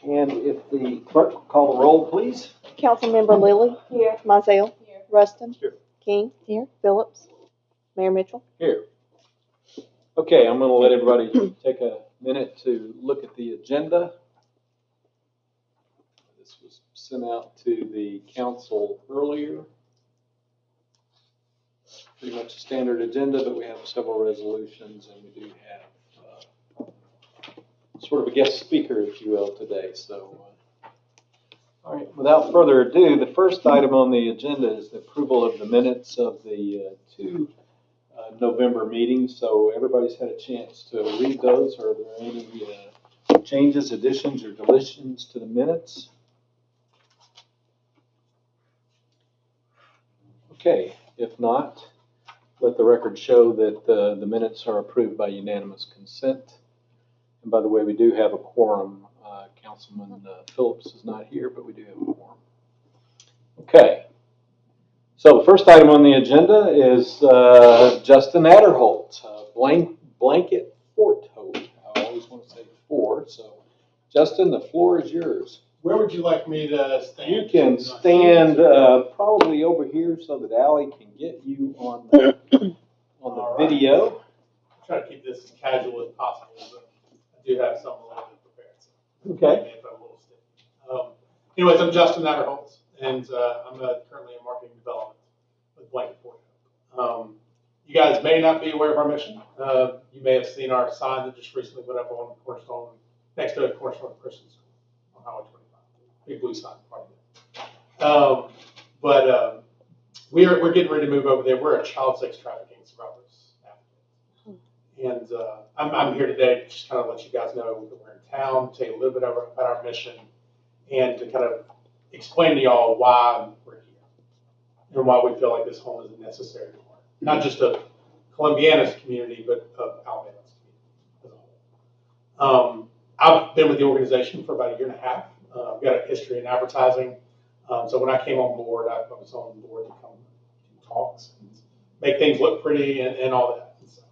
And if the clerk will call the roll, please. Councilmember Lilly. Here. Mizell. Here. Rustin. Here. King. Here. Phillips. Mayor Mitchell. Here. Okay, I'm going to let everybody take a minute to look at the agenda. This was sent out to the council earlier. Pretty much a standard agenda, but we have several resolutions and we do have sort of a guest speaker, if you will, today. So, all right, without further ado, the first item on the agenda is the approval of the minutes of the two November meetings. So everybody's had a chance to read those. Are there any changes, additions, or deletions to the minutes? Okay, if not, let the record show that the minutes are approved by unanimous consent. And by the way, we do have a quorum. Councilman Phillips is not here, but we do have a quorum. Okay. So the first item on the agenda is Justin Adderholt, Blanket Fort Hope. I always want to say Fort. So, Justin, the floor is yours. Where would you like me to stand? You can stand probably over here so that Allie can get you on the video. Try to keep this as casual as possible, but I do have something a little bit prepared. So Okay. if I'm a little stiff. Anyways, I'm Justin Adderholt, and I'm currently in marketing development with Blanket Fort. You guys may not be aware of our mission. You may have seen our sign that just recently went up on Cornerstone, next to Cornerstone Christian School on Highway 25. Big blue sign, part of it. But we're getting ready to move over there. We're a child sex trafficking survivors advocate. And I'm here today to just kind of let you guys know that we're in town, tell you a little bit about our mission, and to kind of explain to y'all why we're here and why we feel like this home is a necessary part, not just of Columbiana's community, but of Alabama's community as a whole. I've been with the organization for about a year and a half. I've got a history in advertising. So when I came on board, I was on board to come do talks and make things look pretty and all that. And so,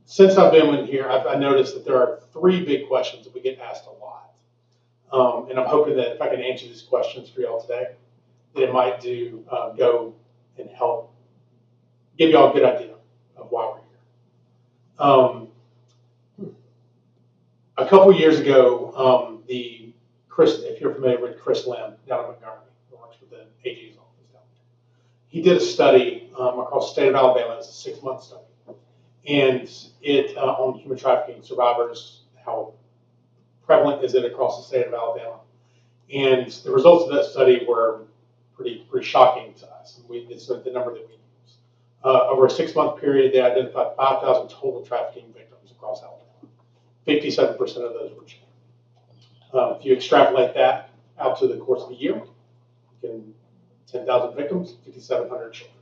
since I've been in here, I noticed that there are three big questions that we get asked a lot. And I'm hoping that if I can answer these questions for y'all today, that it might go and help give y'all a good idea of why we're here. A couple years ago, if you're familiar with Chris Lim down in Montgomery, who works with the AG's office down there, he did a study across the state of Alabama. It's a 6-month study, and it on human trafficking survivors. How prevalent is it across the state of Alabama? And the results of that study were pretty shocking to us. It's the number that we use. Over a 6-month period, they identified 5,000 total trafficking victims across Alabama. 57% of those were children. If you extrapolate that out to the course of a year, you can 10,000 victims, 5,700 children.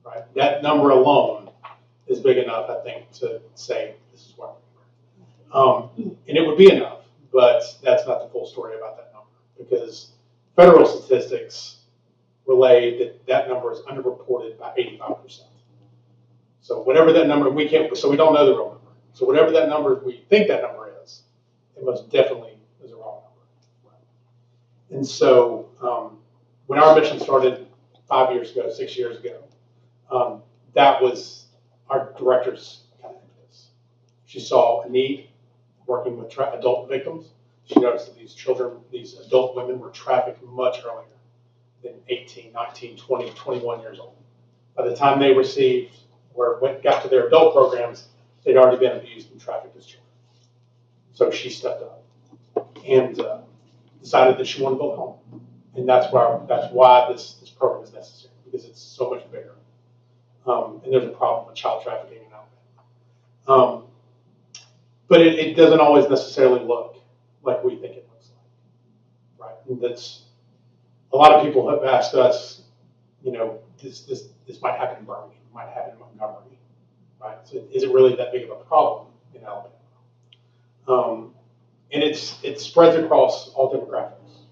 Right? That number alone is big enough, I think, to say this is why we're here. And it would be enough, but that's not the full story about that number, because federal statistics relay that number is underreported by 85%. So whatever that number, we don't know the real number. So whatever that number, we think that number is, it most definitely is a wrong number. And so when our mission started 5 years ago, 6 years ago, that was our director's kind of impetus. She saw a need working with adult victims. She noticed that these adult women were trafficked much earlier than 18, 19, 20, 21 years old. By the time they got to their adult programs, they'd already been abused and trafficked as children. So she stepped up and decided that she wanted to build a home. And that's why this program is necessary, because it's so much bigger. And there's a problem with child trafficking in Alabama. But it doesn't always necessarily look like we think it looks like, right? And a lot of people have asked us, this might happen in Birmingham, it might happen in Montgomery, right? So is it really that big of a problem in Alabama? And it spreads across all demographics.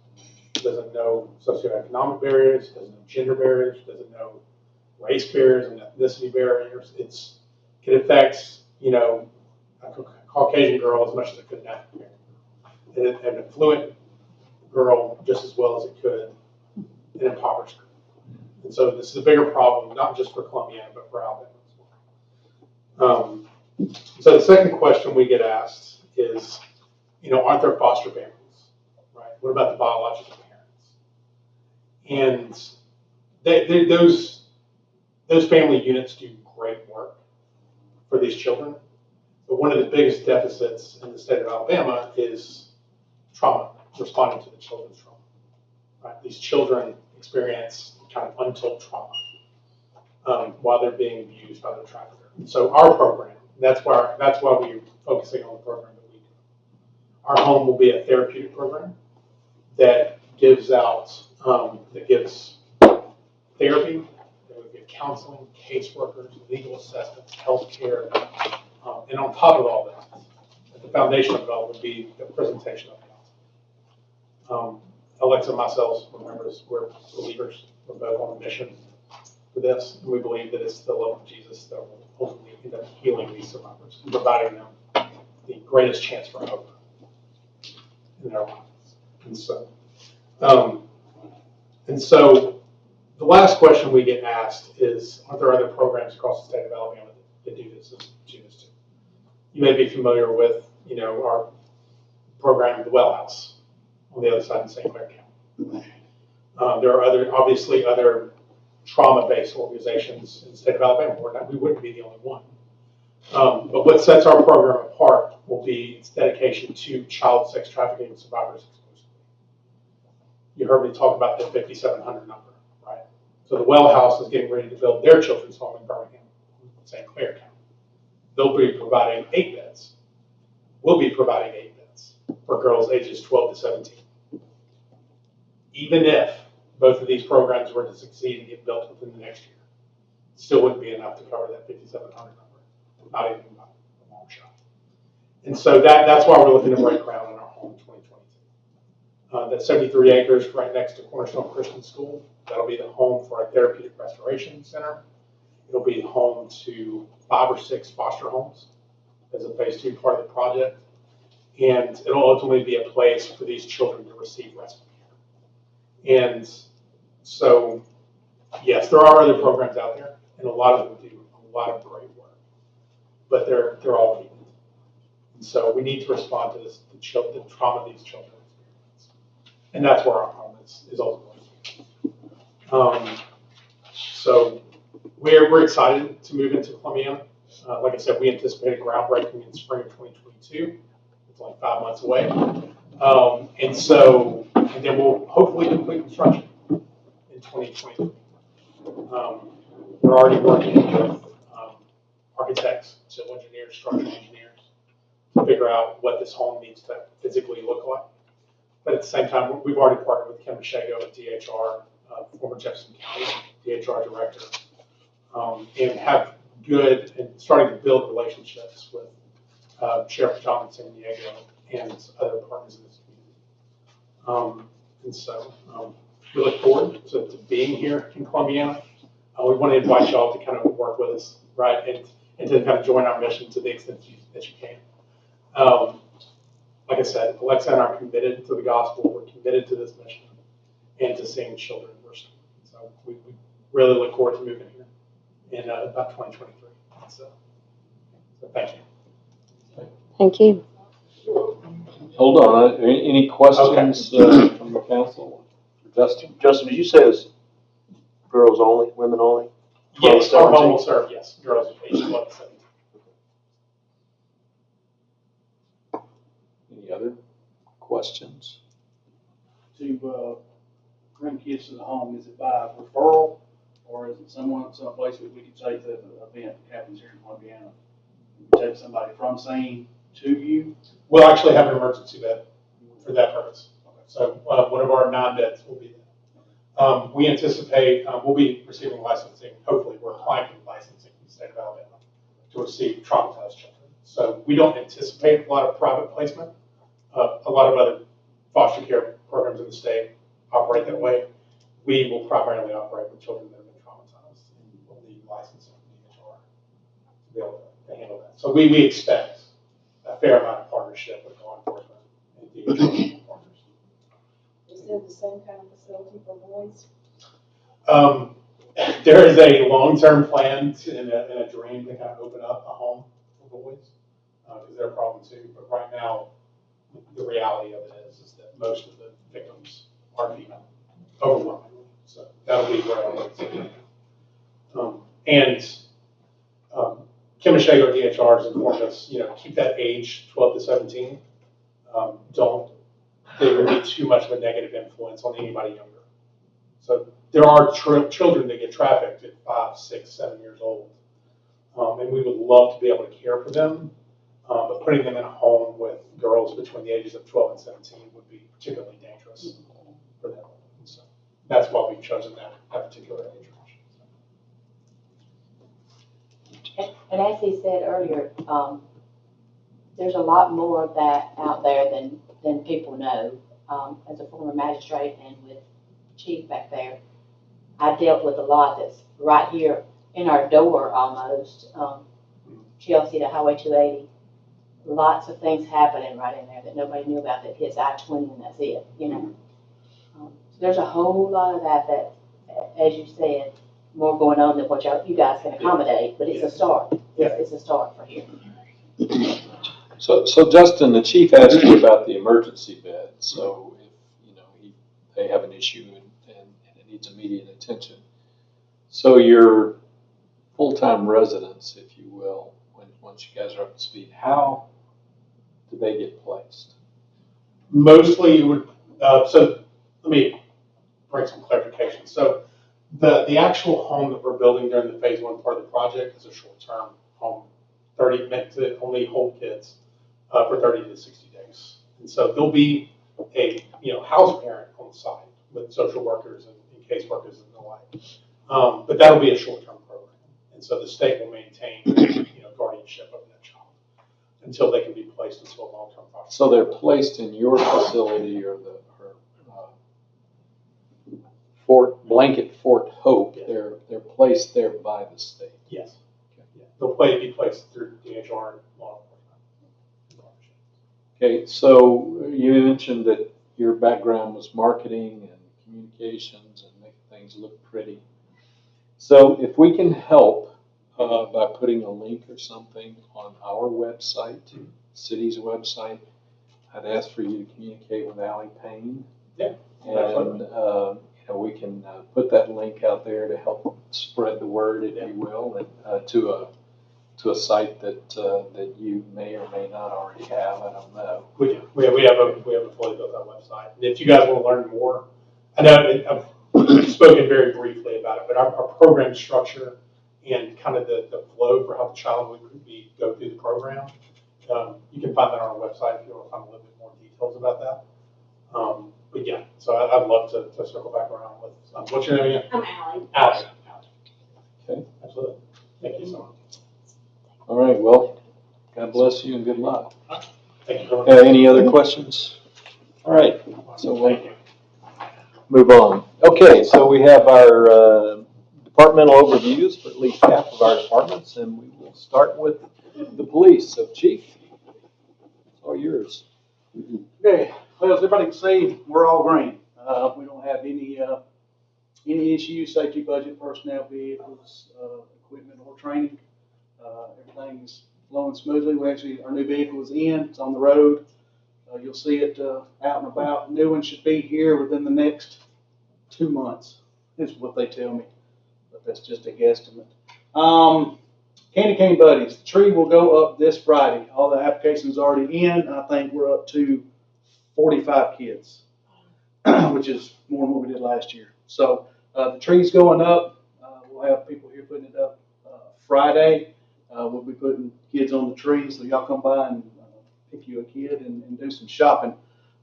It doesn't know socioeconomic barriers, doesn't know gender barriers, doesn't know race barriers and ethnicity barriers. It can affect, a Caucasian girl as much as it could an African American girl. an affluent girl just as well as it could an impoverished girl. And so this is a bigger problem, not just for Columbiana, but for Alabama as well. So the second question we get asked is, aren't there foster families, right? What about the biological parents? And those family units do great work for these children. But one of the biggest deficits in the state of Alabama is trauma, responding to the children's trauma. Right? These children experience kind of untold trauma while they're being abused by their trafficker. And so our program, that's why we're focusing on the program that we do. Our home will be a therapeutic program that gives therapy, that would give counseling, caseworkers, legal assessments, health care, and on top of all that, at the foundation of it all would be the presentation of counseling. Alexa and myself, members, we're believers. We're both on a mission for this, and we believe that it's the love of Jesus that will ultimately end up healing these survivors and providing them the greatest chance for hope in their lives. And so the last question we get asked is, are there other programs across the state of Alabama that do this too? You may be familiar with, our program, the Well House, on the other side of St. Clair County. There are obviously other trauma-based organizations in the state of Alabama. We wouldn't be the only one. But what sets our program apart will be its dedication to child sex trafficking survivors exclusively. You heard me talk about the 5,700 number, right? So the Well House is getting ready to build their children's home in Birmingham, St. Clair County. They'll be providing 8 beds. We'll be providing 8 beds for girls ages 12 to 17. Even if both of these programs were to succeed and get built within the next year, it still wouldn't be enough to cover that 5,700 number, not even by a long shot. And so that's why we're looking to break ground on our home in 2022. That 73 acres right next to Cornerstone Christian School, that'll be the home for our therapeutic restoration center. It'll be home to 5 or 6 foster homes as a phase 2 part of the project. And it'll ultimately be a place for these children to receive respite care. And so, yes, there are other programs out there, and a lot of them do a lot of great work, but they're all needed. And so we need to respond to the trauma these children experience. And that's where our home is ultimately. So we're excited to move into Columbiana. Like I said, we anticipate a groundbreaking in spring of 2022. It's only 5 months away. And then we'll hopefully complete construction in 2023. We're already working with architects, civil engineers, structural engineers to figure out what this home needs to physically look like. But at the same time, we've already partnered with Kim Mashego at DHR, former Jefferson County DHR director, and have good and starting to build relationships with Sheriff John San Diego and other partners in this community. And so we look forward to being here in Columbiana. We want to invite y'all to kind of work with us, right, and to kind of join our mission to the extent that you can. Like I said, Alexa and I are committed to the gospel. We're committed to this mission and to seeing children restored. So we really look forward to moving here in about 2023. So thank you. Thank you. Hold on, any questions from the council? Justin? Justin, did you say it's girls only, women only? Yes, our home will serve, yes, girls ages 12 to 17. Any other questions? To bring kids to the home, is it by referral, or is it someplace that we could take the event that happens here in Columbiana? We take somebody from Sane to you? We'll actually have an emergency bed for that purpose. So one of our 9 beds will be there. We anticipate we'll be receiving licensing. Hopefully, we're applying for licensing in the state of Alabama to receive traumatized children. So we don't anticipate a lot of private placement. A lot of other foster care programs in the state operate that way. We will primarily operate with children that have been traumatized, and we'll need licensing from DHR to be able to handle that. So we expect a fair amount of partnership with law enforcement and DHR the same kind of facility for boys? There is a long-term plan and a dream to kind of open up a home for boys, because they're a problem too. But right now, the reality of it is that most of the victims are female, overwhelmingly. So that'll be where I would say. Kim Shager, DHR, has informed us, keep that age 12 to 17. They would be too much of a negative influence on anybody younger. So there are children that get trafficked at 5, 6, 7 years old. And we would love to be able to care for them. But putting them in a home with girls between the ages of 12 and 17 would be particularly dangerous for them. So that's why we've chosen that particular age range. And as he said earlier, there's a lot more of that out there than people know. As a former magistrate and with Chief back there, I dealt with a lot that's right here in our door almost. Chelsea to Highway 280. Lots of things happening right in there that nobody knew about that hits I-20 and that's it, So there's a whole lot of that, as you said, more going on than what you guys can accommodate, but it's a start. It's a start for here. So Justin, the chief asked you about the emergency bed. So if, they have an issue and it needs immediate attention. So your full-time residents, if you will, once you guys are up to speed, how do they get placed? Mostly it would, so let me bring some clarification. So the actual home that we're building during the phase 1 part of the project is a short-term home, meant to only hold kids for 30 to 60 days. And so there'll be a house parent on the side with social workers and caseworkers and the like. But that'll be a short-term program. And so the state will maintain guardianship of that child until they can be placed into a long-term project. So they're placed in your facility or Blanket Fort Hope. Yeah. They're placed there by the state. Yes. Yeah. They'll be placed through DHR and law enforcement. Okay, so you mentioned that your background was marketing and communications and making things look pretty. So if we can help by putting a link or something on our website, city's website, I'd ask for you to communicate with Allie Payne. Yeah, and we can put that link out there to help spread the word, if you will, and, to a site that you may or may not already have. I don't know. We do. We have a fully built out website. And if you guys want to learn more, I know I've spoken very briefly about it, but our program structure and kind of the flow for how the child would go through the program, you can find that on our website if you want to find a little bit more details about that. But yeah, so I'd love to circle back around with, what's your name again? I'm Allie. Allie. Okay. Absolutely. Thank you so much. All right. Well, God bless you and good luck. Thank you very much. Any other questions? All right. So we'll Thank you. move on. Okay. So we have our departmental overviews for at least half of our departments, and we will start with the police. So, Chief, it's all yours. Okay, well, as everybody can see, we're all green. We don't have any issues, safety budget, personnel, vehicles, equipment, or training. Everything's flowing smoothly. Our new vehicle is in, it's on the road. You'll see it out and about. New one should be here within the next 2 months, is what they tell me, but that's just a guesstimate. Candy Cane Buddies, the tree will go up this Friday. All the applications are already in. I think we're up to 45 kids, which is more than what we did last year. So the tree's going up. We'll have people here putting it up Friday. We'll be putting kids on the tree, so y'all come by and pick you a kid and do some shopping.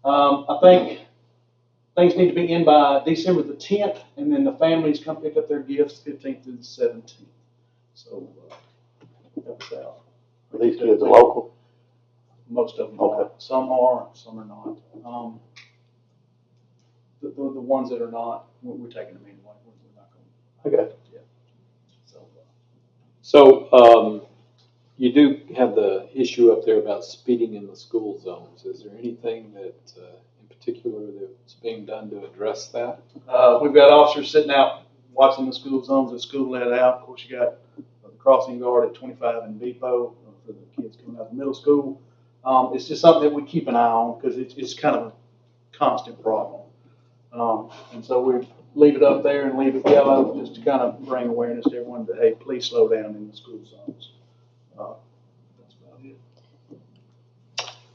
I think things need to be in by December the 10th, and then the families come pick up their gifts 15th through the 17th. So help us out. Are these kids local? Most of them Okay. are. Some are not. The ones that are not, we're taking them anyway. We're not going. Okay. Yeah. So you do have the issue up there about speeding in the school zones. Is there anything that in particular that's being done to address that? We've got officers sitting out watching the school zones, the school let out. Of course, you got the crossing guard at 25 in Depot for the kids coming out of middle school. It's just something that we keep an eye on because it's kind of a constant problem. And so we leave it up there and leave it yellow just to kind of bring awareness to everyone that, hey, please slow down in the school zones. That's about it.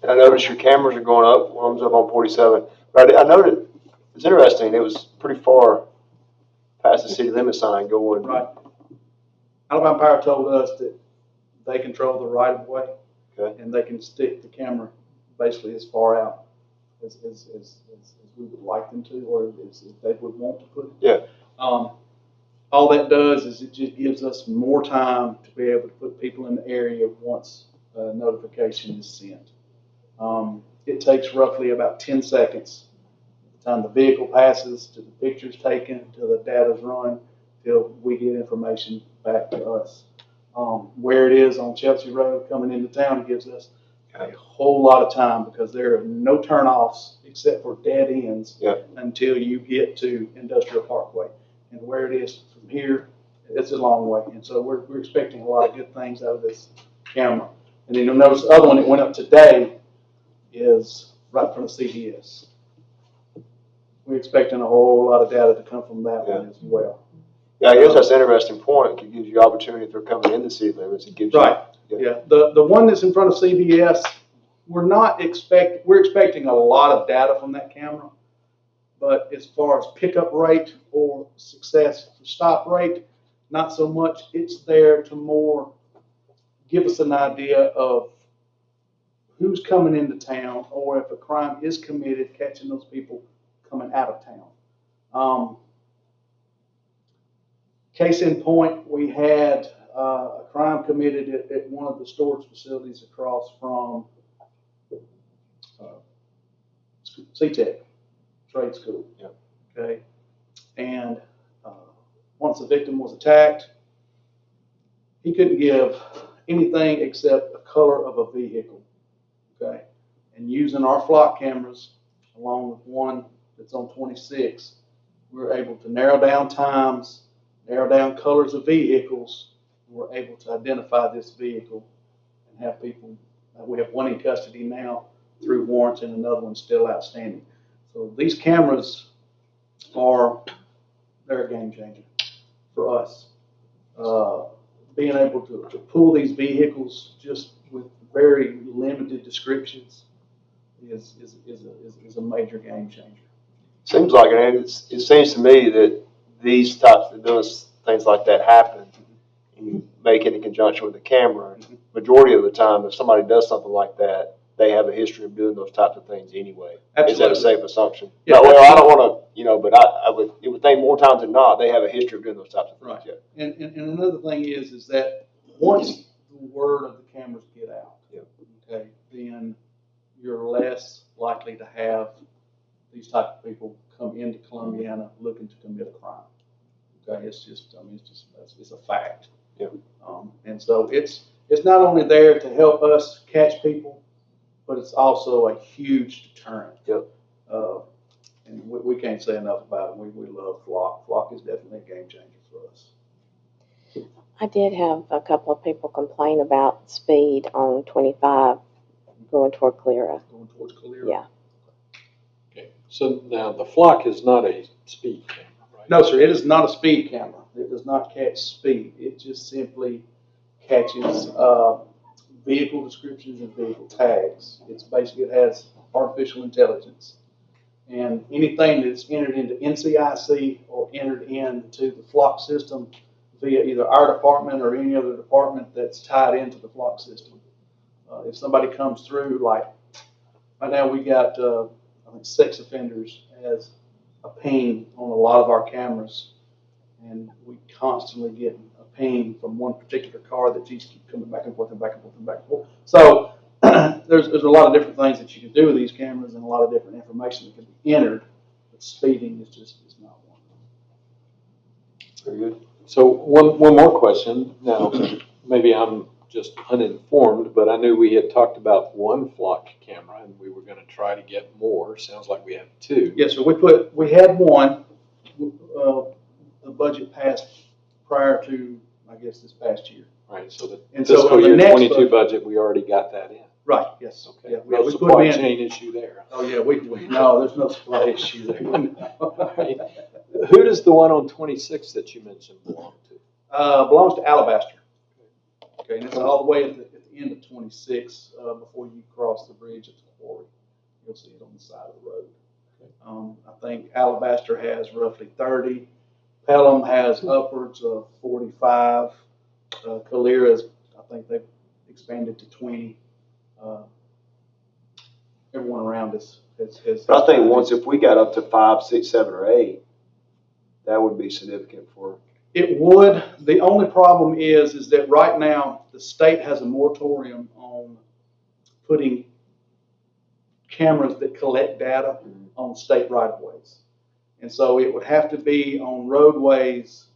And I noticed your cameras are going up. One's up on 47. But I noted, it's interesting, it was pretty far past the city limit sign going. Right. Alabama Power told us that they control the right of way. Okay. And they can stick the camera basically as far out as we would like them to, or as they would want to put it. Yeah. All that does is it just gives us more time to be able to put people in the area once a notification is sent. It takes roughly about 10 seconds from the time the vehicle passes to the picture's taken, till the data's run, till we get information back to us. Where it is on Chelsea Road coming into town gives us a whole lot of time because there are no turnoffs except for dead ends until you get to Industrial Parkway. And where it is from here, it's a long way. And so we're expecting a lot of good things out of this camera. And then you'll notice the other one that went up today is right in front of CVS. We're expecting a whole lot of data to come from that one as well. Yeah, I guess that's an interesting point. It gives you opportunity if they're coming in the city limits. It gives you. Right. Yeah. The one that's in front of CVS, we're expecting a lot of data from that camera. But as far as pickup rate or success stop rate, not so much. It's there to more give us an idea of who's coming into town, or if a crime is committed, catching those people coming out of town. Case in point, we had a crime committed at one of the storage facilities across from CTEC trade school. Yeah. Okay, and once the victim was attacked, he couldn't give anything except a color of a vehicle. Okay, and using our flock cameras along with one that's on 26, we're able to narrow down times, narrow down colors of vehicles. We're able to identify this vehicle and have people. We have one in custody now through warrants and another one still outstanding. So these cameras they're a game changer for us. Being able to pull these vehicles just with very limited descriptions is a major game changer. Seems like it. And it seems to me that these types of things like that happen, and you make it in conjunction with the camera. Majority of the time, if somebody does something like that, they have a history of doing those types of things anyway. Absolutely. Is that a safe assumption? Yeah, No, well, I don't want to, but it would think more times than not, they have a history of doing those types of things. Right. And another thing is that once the word of the cameras get out, okay, then you're less likely to have these type of people come into Columbiana looking to commit a crime. Okay, it's a fact. Yeah. And so it's not only there to help us catch people, but it's also a huge deterrent. Yep. And we can't say enough about it. We love Flock. Flock is definitely a game changer for us. I did have a couple of people complain about speed on 25 going toward Cleara. Going towards Calera. Yeah. Okay, so now the flock is not a speed camera, right? No, sir. It is not a speed camera. It does not catch speed. It just simply catches vehicle descriptions and vehicle tags. It has artificial intelligence. And anything that's entered into NCIC or entered into the Flock system via either our department or any other department that's tied into the Flock system. If somebody comes through, like right now we got I think sex offenders as a ping on a lot of our cameras, and we constantly get a ping from one particular car that keeps coming back and forth and back and forth and back and forth. So there's a lot of different things that you can do with these cameras and a lot of different information that can be entered, but speeding is not one. Very good. So one more question. Now, maybe I'm just uninformed, but I knew we had talked about one flock camera and we were gonna try to get more. Sounds like we have two. Yes, sir, we had one, the budget passed prior to, I guess, this past year. Right, so the And so fiscal on the year next twenty-two budget, we already got that in. Right, yes. Okay, Yeah, no we put them supply in. chain issue there. Oh, yeah, no, there's no supply issue there. Right. Who does the one on 26 that you mentioned belong to? Belongs to Alabaster. Okay, and it's all the way at the end of 26, before you cross the bridge at the quarry. You'll see it on the side of the road. I think Alabaster has roughly 30. Pelham has upwards of 45. Calera's, I think they've expanded to 20. Everyone around us has. But I think once, if we got up to 5, 6, 7, or 8, that would be significant for. It would. The only problem is that right now, the state has a moratorium on putting cameras that collect data on state right-of-ways. And so it would have to be on roadways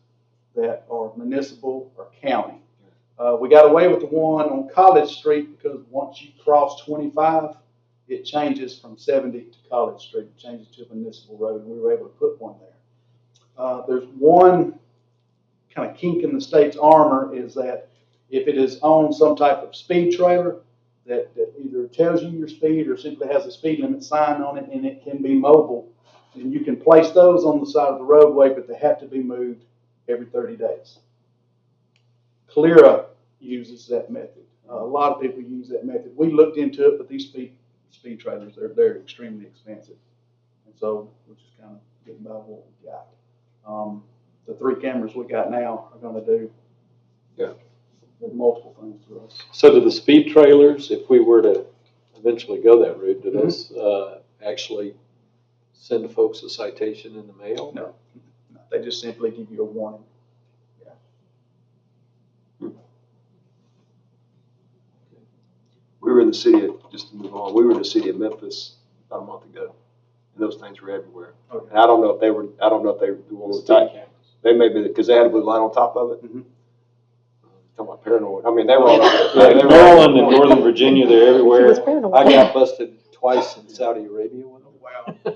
that are municipal or county. We got away with the one on College Street because once you cross 25, it changes from 70 to College Street, it changes to a municipal road, and we were able to put one there. There's one kind of kink in the state's armor is that if it is on some type of speed trailer that either tells you your speed or simply has a speed limit sign on it and it can be mobile, then you can place those on the side of the roadway, but they have to be moved every 30 days. Calera uses that method. A lot of people use that method. We looked into it, but these speed trailers, they're extremely expensive. And so we're just kind of getting by what we got. The 3 cameras we got now are going to do multiple things for us. So do the speed trailers, if we were to eventually go that route, do those actually send folks a citation in the mail? No, they just simply give you a warning. We were in the city of, just to move on, we were in the city of Memphis about a month ago, and those things were everywhere. Okay. And I don't know if they were the one with Speed cameras. They may be, because they had a blue light on top of it. Mhm. Talking about paranoid. I mean, they were all. Yeah, Maryland and Northern Virginia, they're everywhere. She was paranoid. I got busted twice in Saudi Arabia with them. Wow. Yeah,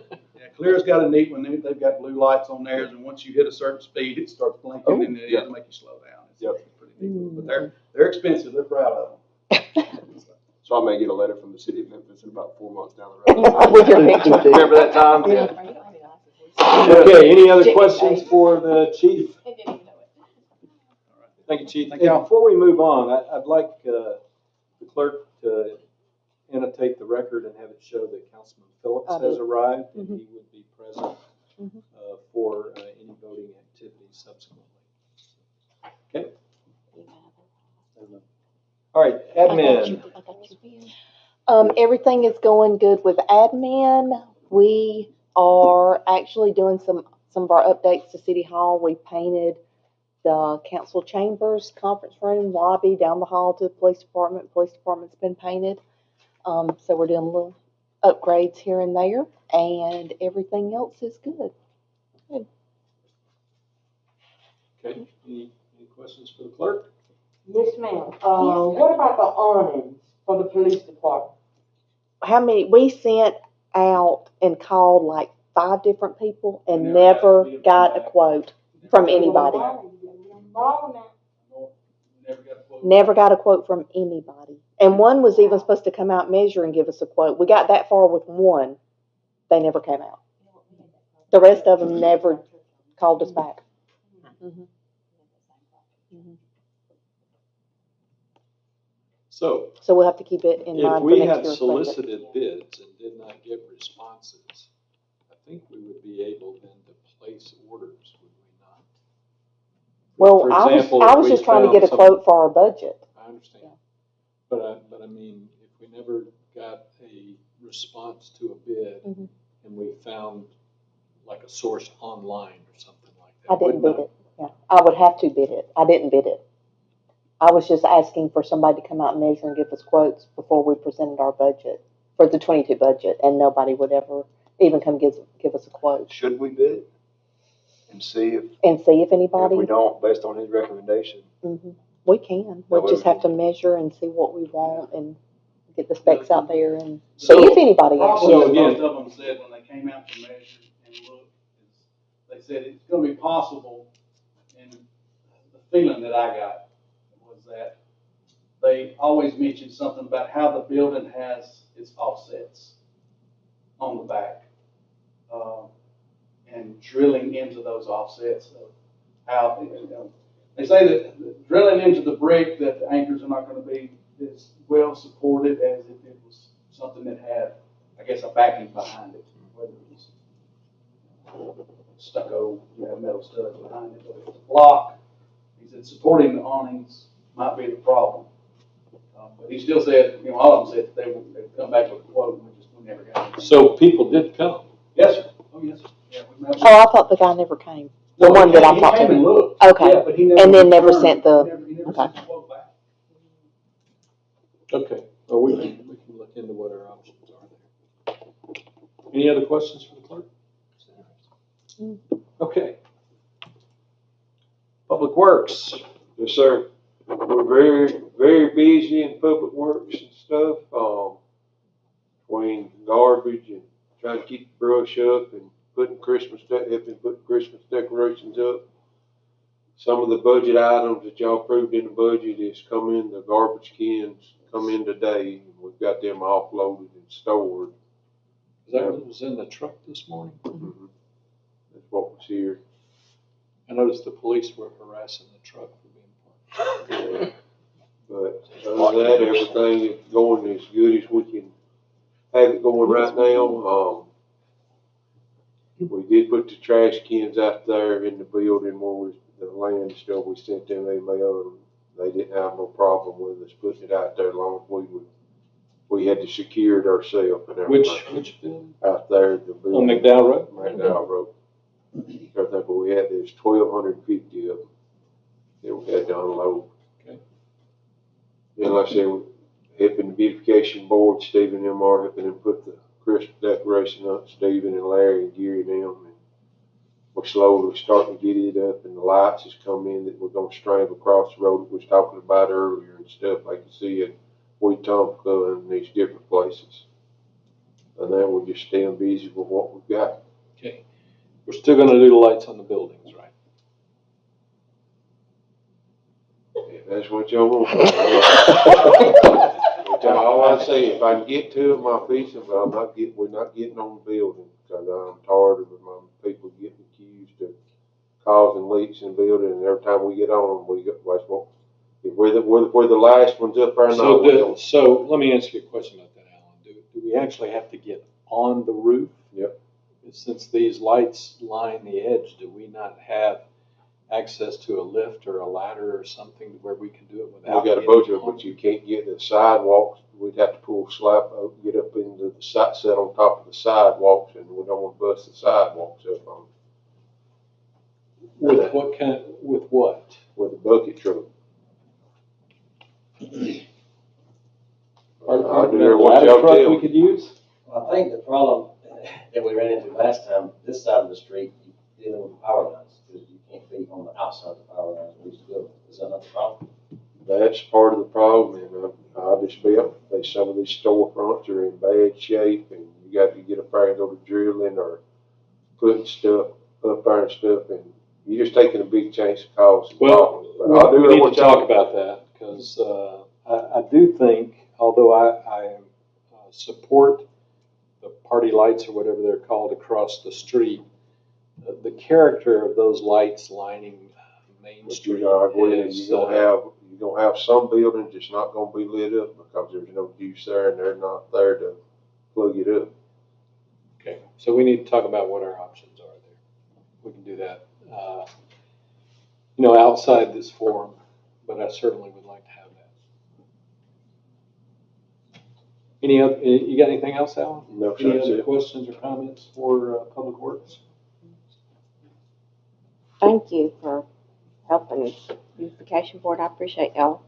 Calera's got a neat one. They've got blue lights on theirs, and once you hit a certain speed, it starts blinking, and it'll make you slow down. It's pretty neat. But they're expensive. They're proud of them. So I may get a letter from the city of Memphis in about 4 months down the road. With your picture. Remember that time? Okay, any other questions for the chief? Thank you, Chief. Thank you. And before we move on, I'd like the clerk to annotate the record and have it show that Councilman Phillips has arrived and he would be present for any voting activities subsequently. Okay? All right, admin. Everything is going good with admin. We are actually doing some of our updates to City Hall. We painted the council chambers, conference room, lobby, down the hall to the police department. Police department's been painted. So we're doing little upgrades here and there, and everything else is good. Okay, any questions for the clerk? Yes, ma'am. What about the awnings for the police department? We sent out and called like 5 different people and never got a quote from anybody. Never got a quote from anybody. And one was even supposed to come out, measure, and give us a quote. We got that far with one. They never came out. The rest of them never called us back. Mm-hmm. Mm-hmm. So, So we'll have to keep it in if mind for we next had year's budget. solicited bids and did not get responses, I think we would be able then to place orders, would we not? Well, For I example, was if we just trying to found get a some- quote for our budget. I understand. But I mean, if we never got a response to a bid Mhm. and we found like a source online or something like that. I didn't would bid it. Yeah, I would have to bid it. I didn't bid it. I was just asking for somebody to come out and measure and give us quotes before we presented our budget for the 22 budget, and nobody would ever even come give us a quote Should we bid it? And see if and see if if anybody. we don't, based on his recommendation, Mhm. We can, we'll just have to measure and see what we want and get the specs out there and see So, if anybody Problem actually. So that again- most of them said when they came out to measure and look, is they said it's gonna be possible, and the feeling that I got was that they always mention something about how the building has its offsets on the back. And drilling into those offsets of how, they say that drilling into the brick, that the anchors are not gonna be as well supported as if it was something that had, I guess, a backing behind it, whether it was stucco, you have metal studs behind it, but if it's a block, he said supporting the awnings might be the problem. But he still said, all of them said that they'd come back with a quote, and we never got it. So people did come. Yes, sir. Oh, yes, sir. Yeah, we met with- Oh, I thought the guy never came. The No, one he that I came- talked He came to. and looked. Okay. Yeah, but he And then never returned. sent the- He never okay. sent the quote back. Okay, well, we can look into what our options are there. Any other questions for the clerk? Okay. Public Works. Yes, sir. We're very, very busy in public works and stuff, between garbage and trying to keep the brush up and putting helping put Christmas decorations up. Some of the budget items that y'all approved in the budget is come in, the garbage cans come in today. We've got them offloaded and stored. Is that what was in the truck this morning? Mhm. That's what was here. I noticed the police were harassing the truck for being parked. But other than that, everything is going as good as we can have it going right now. We did put the trash cans out there in the building where the land stuff, we sent them email, and they didn't have no problem with us putting it out there as long as we had to secure it ourselves and everything. Which building? Out there, the On building. McDowell Road? McDowell Road. Everything, but there's 1,250 of them that we had to unload. Okay. And like I said, helping the beautification board, Steve and them are helping them put the Christmas decoration up, Stephen and Larry and Gary and them. And we're slowly starting to get it up, and the lights has come in that we're gonna string across the road that we was talking about earlier and stuff. Like you see at Wetumpka and these different places. And then we're just staying busy with what we've got. Okay. We're still gonna do the lights on the buildings, right? If that's what y'all want. All I say, if I can get to them, I'll fix them, but we're not getting on the building, because I'm tired of my people getting accused of causing leaks in the building, and every time we get on them, if we're the last ones up there now. So let me ask you a question about that, Alan. Do we actually have to get on the roof? Yep. Since these lights line the edge, do we not have access to a lift or a ladder or something where we can do it without? We got a getting budget, on? but you can't get the sidewalks. We'd have to pull slap, get up into the side, sit on top of the sidewalks, and we don't want to bust the sidewalks up on With what? with a bucket truck. Are do there a what ladder y'all truck tell we me. could use? Well, I think the problem that we ran into last time, this side of the street, you're dealing with power lines, because you can't be on the outside of the power lines of each building. Is that not the problem? That's part of the problem, and I'll just be up. Some of these storefronts are in bad shape, and you got to get up there and go to drilling or putting stuff up there and stuff, and you're just taking a big chance of causing problems. But I'll do We need what to y'all- talk about that, because I do think, although I support the party lights or whatever they're called across the street, the character of those lights lining Main But Street I agree, is, you're gonna have some buildings that's not gonna be lit up because there's no juice there and they're not there to plug it up. okay, so we need to talk about what our options are there. We can do that, outside this forum, but I certainly would like to have that. You got anything else, Alan? No, Any that's other it. questions or comments for Public Works? Thank you for helping beautification board. I appreciate y'all.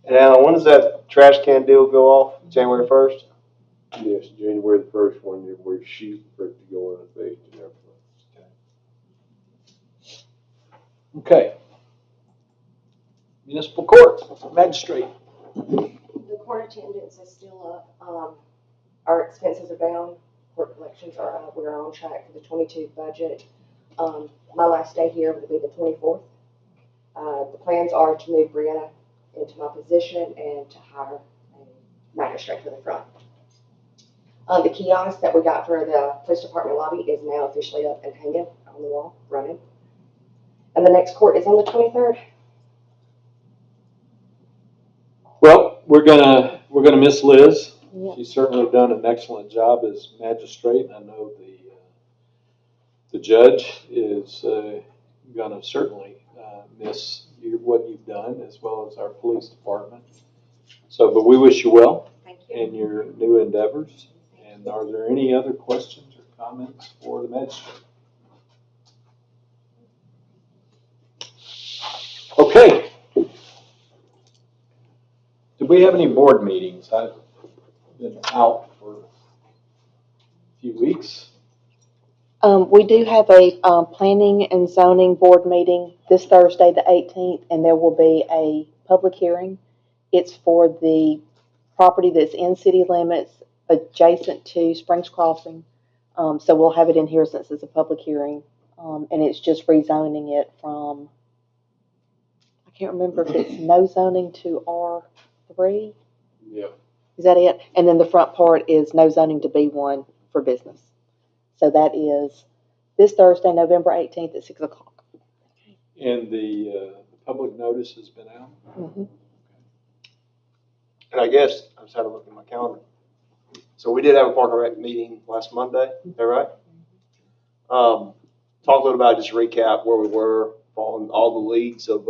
And Alan, when does that trash can deal go off? January 1st? Yes, January the 1st, when we're shooting for it to go in effect and everything. Okay. Municipal Court, Magistrate. The court attendance is still up. Our expenses are down, court collections are up. We're on track for the 22 budget. My last day here will be the 24th. The plans are to move Brianna into my position and to hire a magistrate for the front. The kiosk that we got for the police department lobby is now officially up and hanging on the wall, running. And the next court is on the 23rd. Well, we're gonna miss Liz. Yep. She's certainly done an excellent job as magistrate. I know the judge is gonna certainly miss what you've done, as well as our police department. So, but we wish you well Thank you. in your new endeavors. And are there any other questions or comments for the magistrate? Okay. Do we have any board meetings? I've been out for a few weeks. We do have a planning and zoning board meeting this Thursday, the 18th, and there will be a public hearing. It's for the property that's in city limits adjacent to Springs Crossing. So we'll have it in here since it's a public hearing. And it's just rezoning it from, I can't remember if it's no zoning to R3. Yeah. Is that it? And then the front part is no zoning to B1 for business. So that is this Thursday, November 18th at 6 o'clock. And the public notice has been out? Mm-hmm. And I guess, I just had to look at my calendar. So we did have a Park and Rec meeting last Monday, is that right? Talk a little about, just recap where we were, following all the leagues of,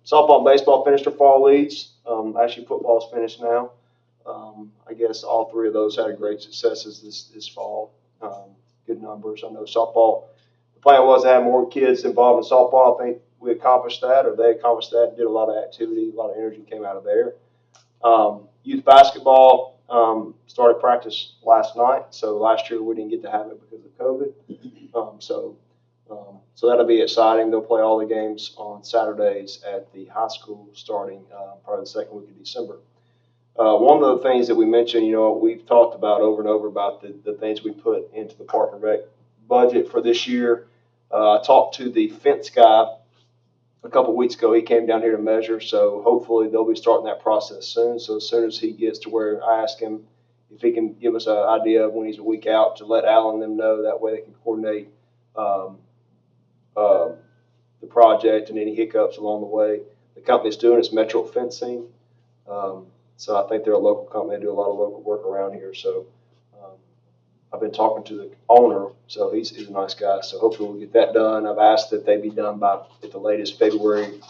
softball and baseball finished their fall leagues. Actually, football's finished now. I guess all three of those had great successes this fall. Good numbers. I know softball, the plan was to have more kids involved in softball. I think we accomplished that, or they accomplished that, did a lot of activity, a lot of energy came out of there. Youth basketball started practice last night, so last year we didn't get to have it because of COVID. So that'll be exciting. They'll play all the games on Saturdays at the high school starting probably the second week of December. One of the things that we mentioned, we've talked about over and over about the things we put into the Park and Rec budget for this year. I talked to the fence guy a couple weeks ago. He came down here to measure, so hopefully they'll be starting that process soon. So as soon as he gets to where I ask him if he can give us an idea of when he's a week out to let Alan and them know, that way they can coordinate the project and any hiccups along the way. The company it's doing is Metro Fencing. So I think they're a local company. They do a lot of local work around here. So I've been talking to the owner, so he's a nice guy. So hopefully we'll get that done. I've asked that they be done by at the latest February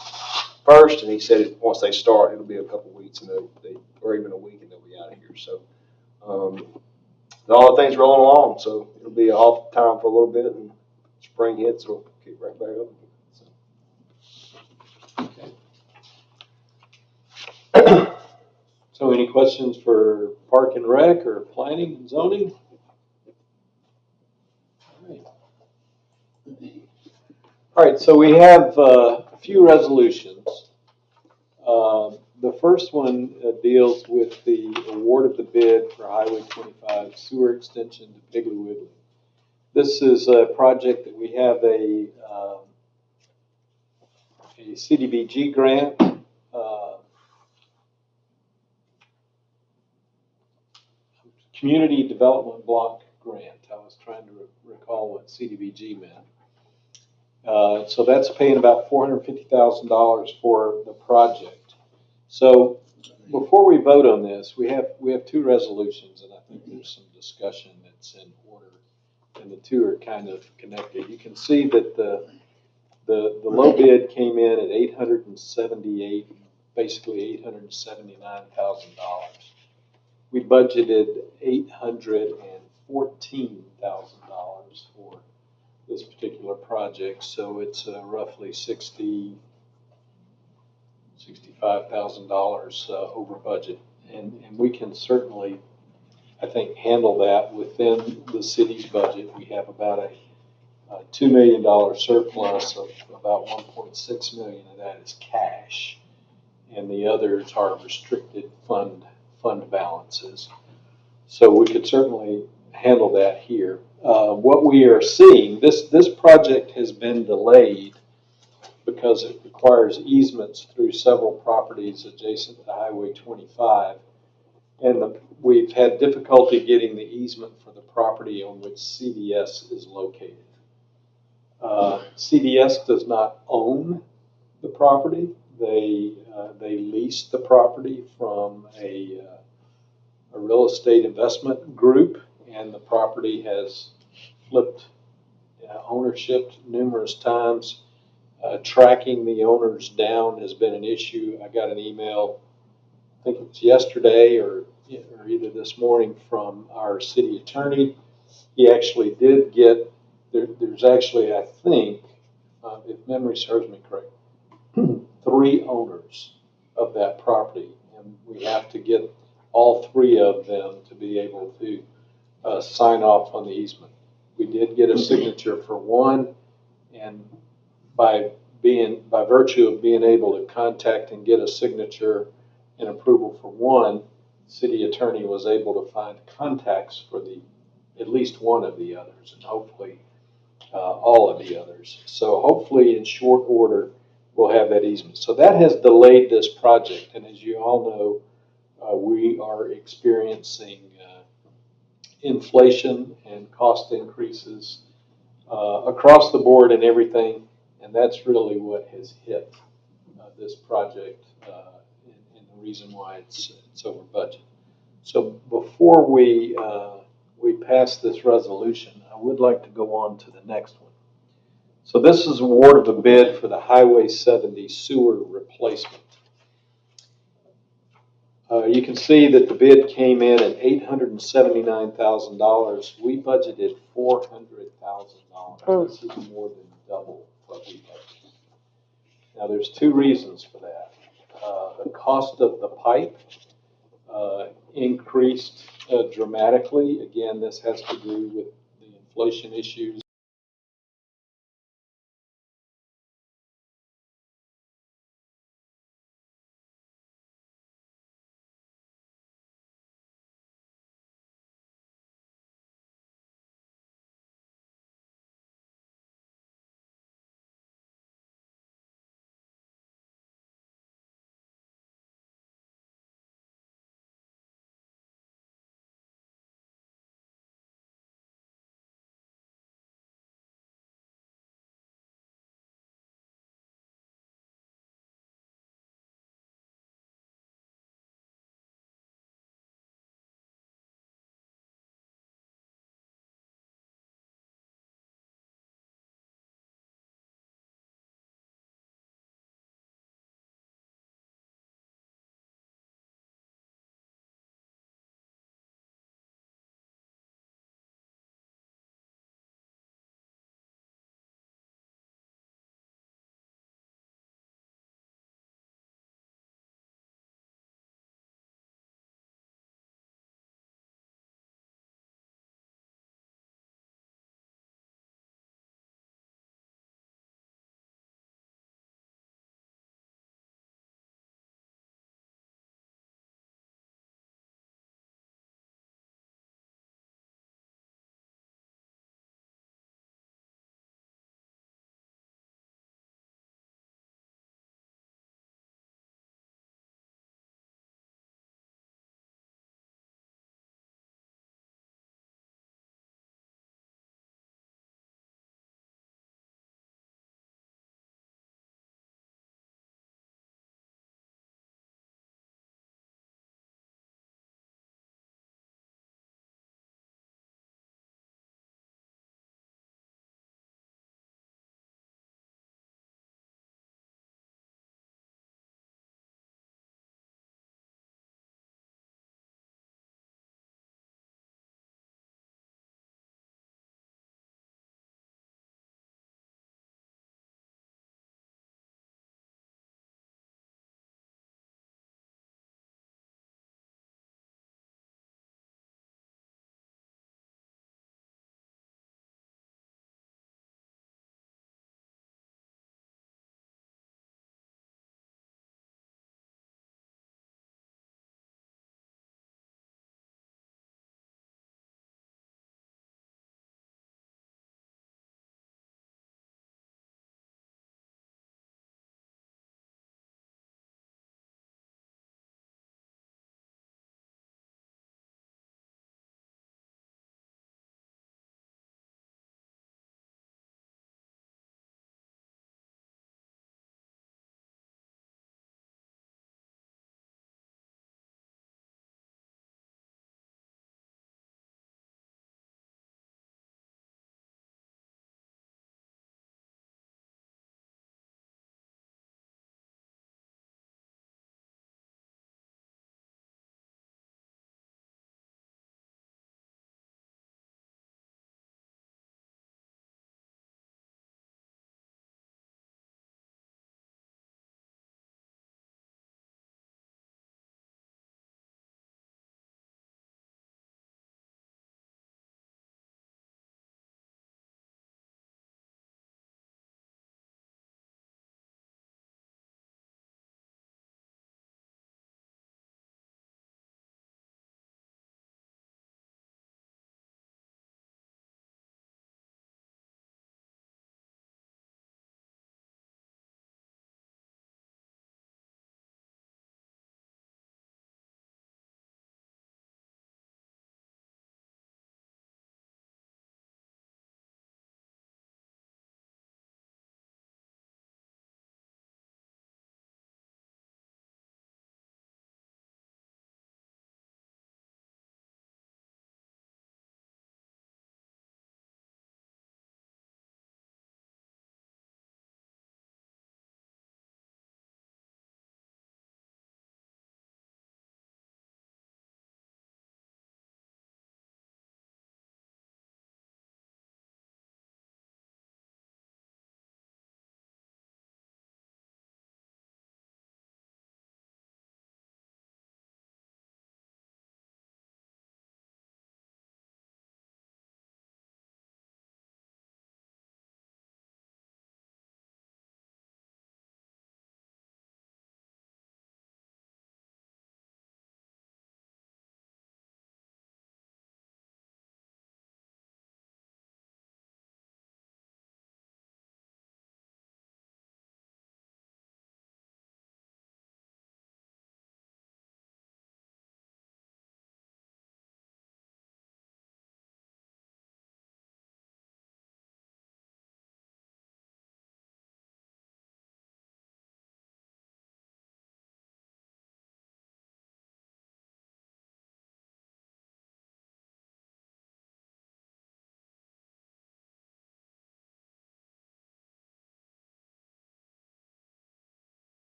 1st, and he said once they start, it'll be a couple weeks, and or even a week, and they'll be out of here. So all the things rolling along. So it'll be off time for a little bit, and spring hits, we'll kick right back up. So any questions for Park and Rec or planning and zoning? All right, so we have a few resolutions. The first one deals with the award of the bid for Highway 25 sewer extension to Piggly Wiggly. This is a project that we have a CDBG grant. Community Development Block Grant. I was trying to recall what CDBG meant. So that's paying about $450,000 for the project. So before we vote on this, we have two resolutions, and I think there's some discussion that's in order, and the two are kind of connected. You can see that the low bid came in at $878, basically $879,000. We budgeted $814,000 for this particular project, so it's roughly $65,000 over budget, and we can certainly, I think, handle that within the city's budget. We have about a $2 million surplus, of about $1.6 million of that is cash. and the others are restricted fund balances. So we could certainly handle that here. What we are seeing, this project has been delayed because it requires easements through several properties adjacent to Highway 25. And we've had difficulty getting the easement for the property on which CDS is located. CDS does not own the property. They lease the property from a real estate investment group, and the property has flipped ownership numerous times. Tracking the owners down has been an issue. I got an email, I think it was yesterday or either this morning, from our city attorney. He actually did get, there's actually, I think, if memory serves me correct, 3 owners of that property, and we have to get all 3 of them to be able to sign off on the easement. We did get a signature for one, and by virtue of being able to contact and get a signature and approval for one, city attorney was able to find contacts for at least one of the others, and hopefully all of the others. So hopefully in short order, we'll have that easement. So that has delayed this project, and as you all know, we are experiencing inflation and cost increases across the board and everything, and that's really what has hit this project and the reason why it's over budget. So before we pass this resolution, I would like to go on to the next one. So this is award of a bid for the Highway 70 sewer replacement. You can see that the bid came in at $879,000. We budgeted $400,000. This is more than double what we budgeted. Now, there's 2 reasons for that. The cost of the pipe increased dramatically. Again, this has to do with the inflation issues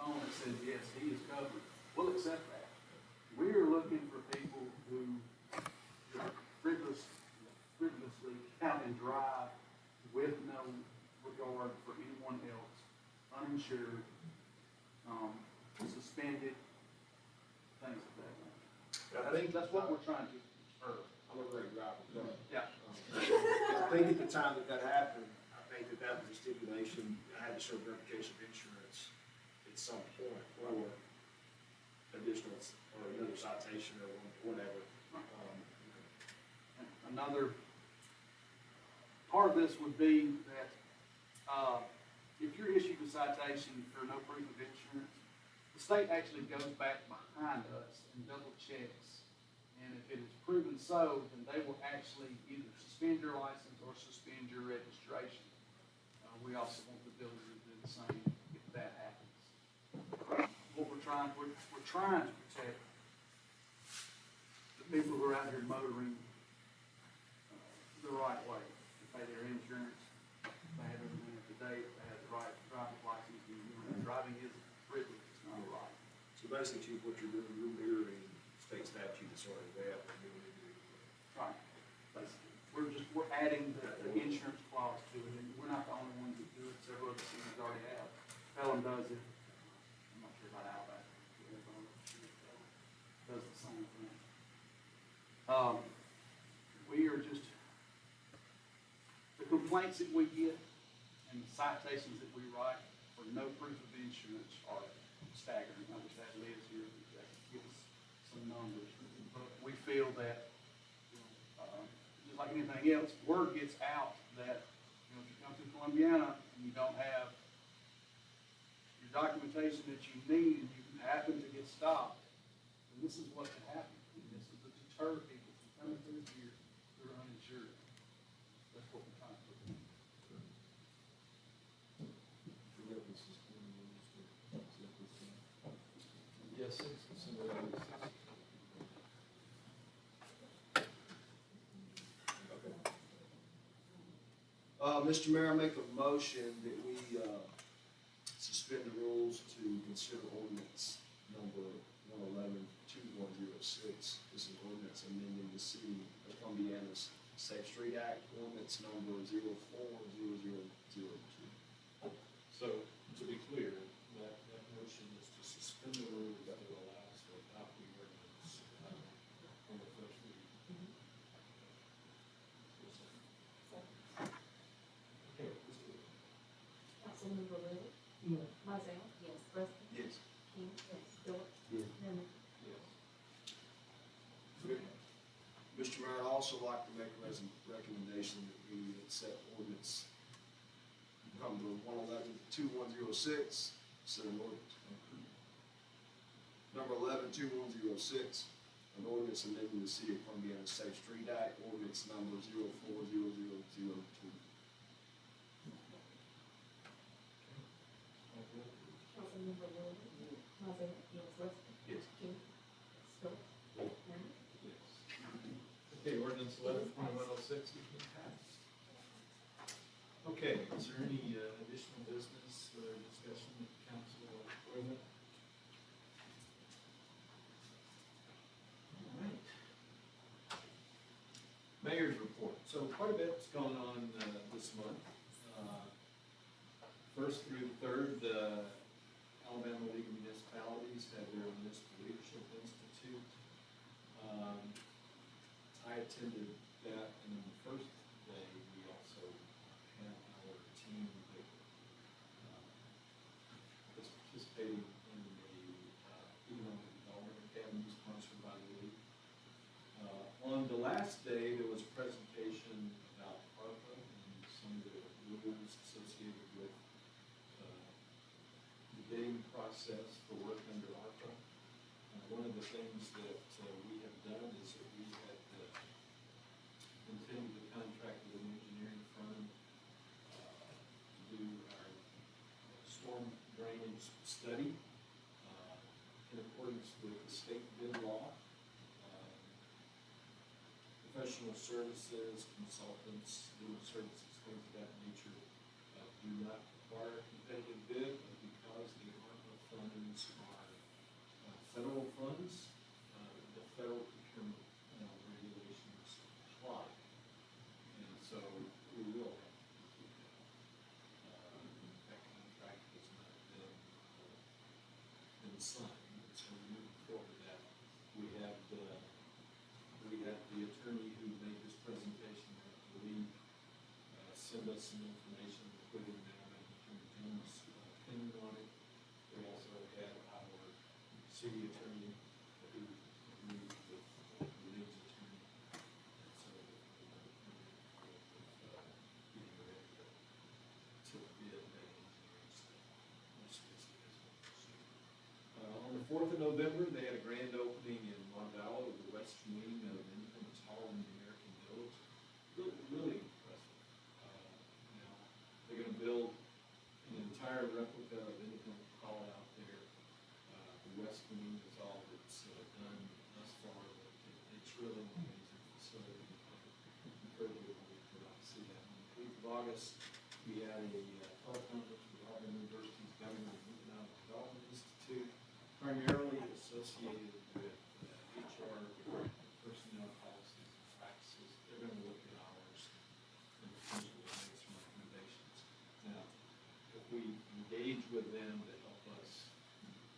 on that says, yes, he is covered, we'll accept that. We're looking for people who frivolously out and drive with no regard for anyone else, uninsured, suspended, things of that nature. I think That's what we're trying to curb. I'm a great driver. Yeah. I think at the time that happened, I think that was a stipulation, I had to show verification of insurance at some point, or additional, or another citation or whatever. Another part of this would be that, if you're issued a citation for no proof of insurance, the state actually goes back behind us and double checks. And if it is proven so, then they will actually either suspend your license or suspend your registration. We also want the ability to do the same if that happens. What we're trying to protect the people who are out here motoring the right way, to pay their insurance, they have everything up to date, they have the right driver's license, and driving is a privilege, it's not a right. So basically, Chief, what you're doing, you're mirroring state statute that's already there. Right, basically. We're adding the insurance clause to it, and we're not the only ones that do it, several other cities already have. Pelham does it, I'm not sure about Outback, does the same thing. We are just, the complaints that we get and the citations that we write for no proof of insurance are staggering. I wish I had Liz here to give us some numbers. But we feel that, just like anything else, word gets out that, if you come to Columbiana and you don't have your documentation that you need and you happen to get stopped, then this is what can happen. And this is to deter people from coming through here who are uninsured. That's what we're trying to do. Yes, Mr. Mayor, I make a motion that we, suspend the rules to consider ordinance number 111-2106. This is ordinance amending the City of Columbiana's Safe Street Act, ordinance number 040002. So, to be clear, that motion is to suspend the rules that would allow us to adopt the ordinance on the first reading. Okay, let's do it. Councilmember Little? Yes. Mizell? Yes. Preston? Yes. King? Yes. Phillips? Yes. Lemon? Yes. Mr. Mayor, I'd also like to make a recommendation that we accept ordinance number 111-2106, so an ordinance. Number 11-2106, an ordinance amending the City of Columbiana Safe Street Act, ordinance number 040002. Councilmember Little? Mizell? Yes. Preston? Yes. King? Phillips? Lemon? Yes. Okay, ordinance 11-2106 has been passed. Okay, is there any additional business or discussion that the council will bring up? All right. Mayor's report. So quite a bit's going on this month. First through the third, the Alabama League of Municipalities had their Municipal Leadership Institute. I attended that, and then the first day, we also had our team that was participating in the Economic Development Academy sponsored by the league. On the last day, there was a presentation about ARPA and some of the rules associated with the bidding process for work under ARPA. One of the things that we have done is that we had continued to contract with an engineering firm to do our storm drainage study in accordance with the state bid law. Professional services, consultants, legal services, things of that nature do not require a competitive bid, but because the ARPA funds are federal funds. The federal procurement regulations apply. And so we will have to keep that. That contract has not been signed, and so we're moving forward with that. We have the attorney who made this presentation, I believe, send us some information, including now Attorney Jones' opinion on it. We also had our city attorney who agreed with the leads attorney. And so getting ready to bid that engineering stuff. On the 4th of November, they had a grand opening in Montallo, the west wing of Independence Hall in the American Village. Really impressive. Now, they're gonna build an entire replica of Independence Hall out there. The west wing is all that's done thus far, but it's really an amazing facility. I encourage you to go out and see that. On the 8th of August, we had a teleconference with Auburn University's Government and Development Institute, primarily associated with HR, personnel policies and practices. They're gonna look at ours and potentially make some recommendations. Now, if we engage with them to help us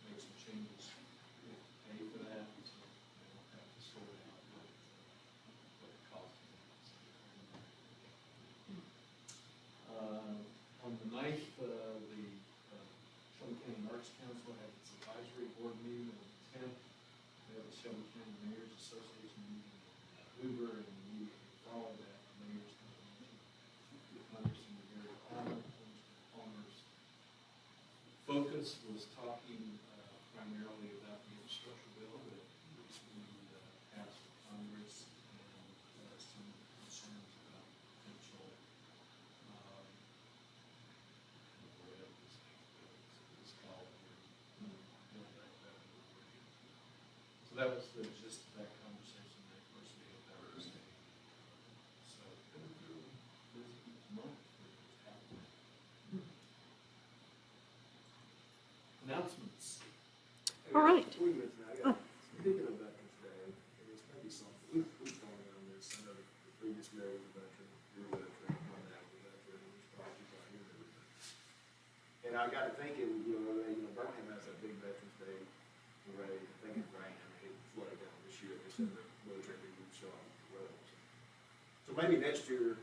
make some changes, we have to pay for that, so they don't have to sort out what the cost is. On the 9th, the Shelby County Arts Council had its advisory board meeting. On the 10th, we have the Shelby County Mayor's Association meeting in Hoover, and we followed that mayor's convention with Congressman Gary Palmer. Congressman Palmer's focus was talking primarily about the infrastructure bill that recently passed Congress, and some concerns about potential so that was the gist of that conversation that first day of Thursday. So it was a really busy month for what's happening. Announcements. All right. Speaking of Veterans Day, it's maybe something, we've gone around this, I know the previous mayor was a veteran, you're a veteran, my dad was a veteran, and there's probably people out here that are veterans. And I got to thinking, Birmingham has that big Veterans Day parade, I think it rained, it flooded down this year, they said the military people show up on the roads. So maybe next year,